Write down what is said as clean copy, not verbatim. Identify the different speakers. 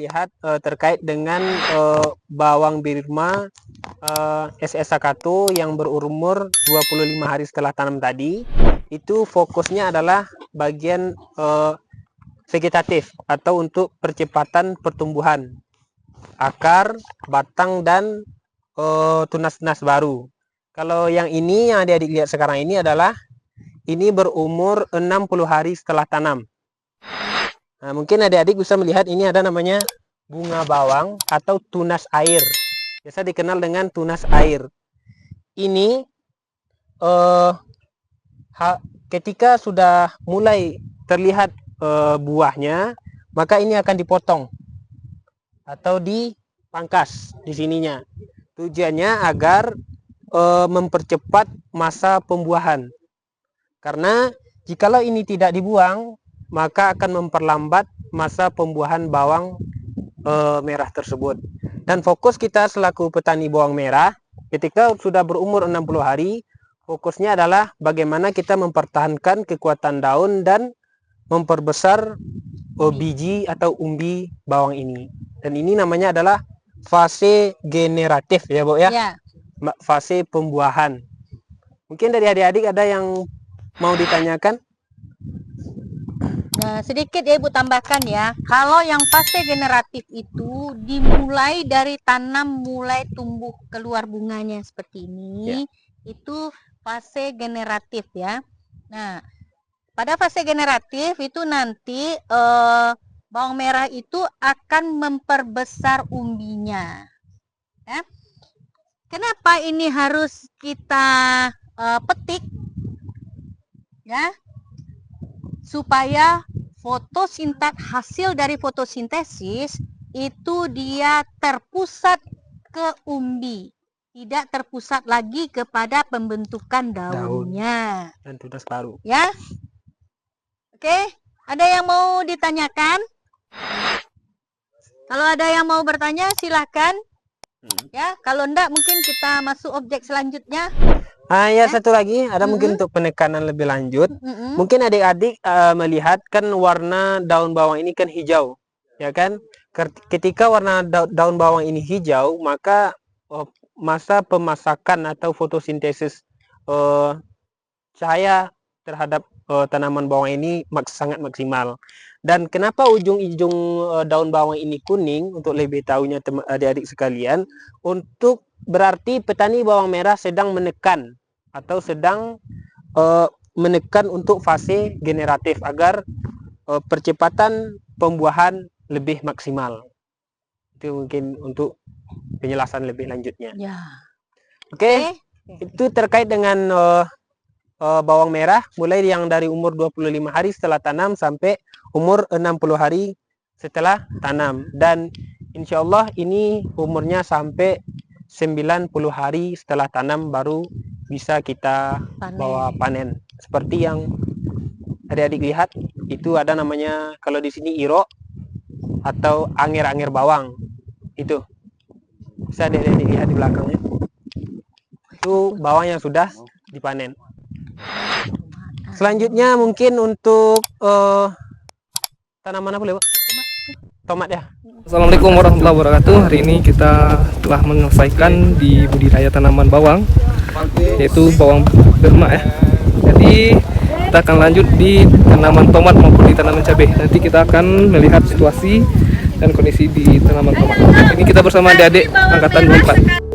Speaker 1: melihat terkait dengan bawang Birma SS Sakato yang berumur 25 hari setelah tanam tadi. Itu fokusnya adalah bagian vegetatif atau untuk percepatan pertumbuhan akar, batang, dan tunas-tunas baru. Kalau yang ini yang adik-adik lihat sekarang ini adalah ini berumur 60 hari setelah tanam. Nah, mungkin adik-adik bisa melihat ini ada namanya bunga bawang atau tunas air. Biasa dikenal dengan tunas air. Ini ketika sudah mulai terlihat buahnya, maka ini akan dipotong atau dipangkas di sininya. Tujuannya agar mempercepat masa pembuahan. Karena jikalau ini tidak dibuang, maka akan memperlambat masa pembuahan bawang merah tersebut. Dan fokus kita selaku petani bawang merah, ketika sudah berumur 60 hari, fokusnya adalah bagaimana kita mempertahankan kekuatan daun dan memperbesar biji atau umbi bawang ini. Dan ini namanya adalah fase generatif ya, Bu ya? Ya. Fase pembuahan. Mungkin dari adik-adik ada yang mau ditanyakan?
Speaker 2: Nah, sedikit ya Ibu tambahkan ya. Kalau yang fase generatif itu dimulai dari tanam mulai tumbuh keluar bunganya seperti ini, itu fase generatif ya. Nah, pada fase generatif itu nanti bawang merah itu akan memperbesar umbinya. Ya. Kenapa ini harus kita petik? Ya, supaya hasil dari fotosintesis itu dia terpusat ke umbi, tidak terpusat lagi kepada pembentukan daunnya
Speaker 1: dan tunas baru.
Speaker 2: Ya, oke. Ada yang mau ditanyakan? Kalau ada yang mau bertanya silahkan. Ya, kalau enggak mungkin kita masuk objek selanjutnya.
Speaker 1: Ya, satu lagi ada mungkin untuk penekanan lebih lanjut. Mungkin adik-adik melihat kan warna daun bawang ini kan hijau, ya kan? Ketika warna daun bawang ini hijau, maka masa pemasakan atau fotosintesis cahaya terhadap tanaman bawang ini sangat maksimal. Dan kenapa ujung-ujung daun bawang ini kuning? Untuk lebih tahunya adik-adik sekalian, untuk berarti petani bawang merah sedang menekan atau sedang menekan untuk fase generatif agar percepatan pembuahan lebih maksimal. Itu mungkin untuk penjelasan lebih lanjutnya. Ya. Oke. Itu terkait dengan bawang merah mulai yang dari umur 25 hari setelah tanam sampai umur 60 hari setelah tanam. Dan insya Allah ini umurnya sampai 90 hari setelah tanam baru bisa kita bawa panen. Seperti yang adik-adik lihat, itu ada namanya kalau di sini iro atau angir-angir bawang. Itu bisa adik-adik lihat di belakangnya. Itu bawang yang sudah dipanen. Selanjutnya mungkin untuk tanaman apa boleh, Pak? Tomat ya.
Speaker 3: Assalamualaikum warahmatullahi wabarakatuh. Hari ini kita telah menyelesaikan di budidaya tanaman bawang, yaitu bawang Birma ya. Jadi kita akan lanjut di tanaman tomat maupun di tanaman cabai. Nanti kita akan melihat situasi dan kondisi di tanaman tomat. Ini kita bersama adik-adik angkatan 24.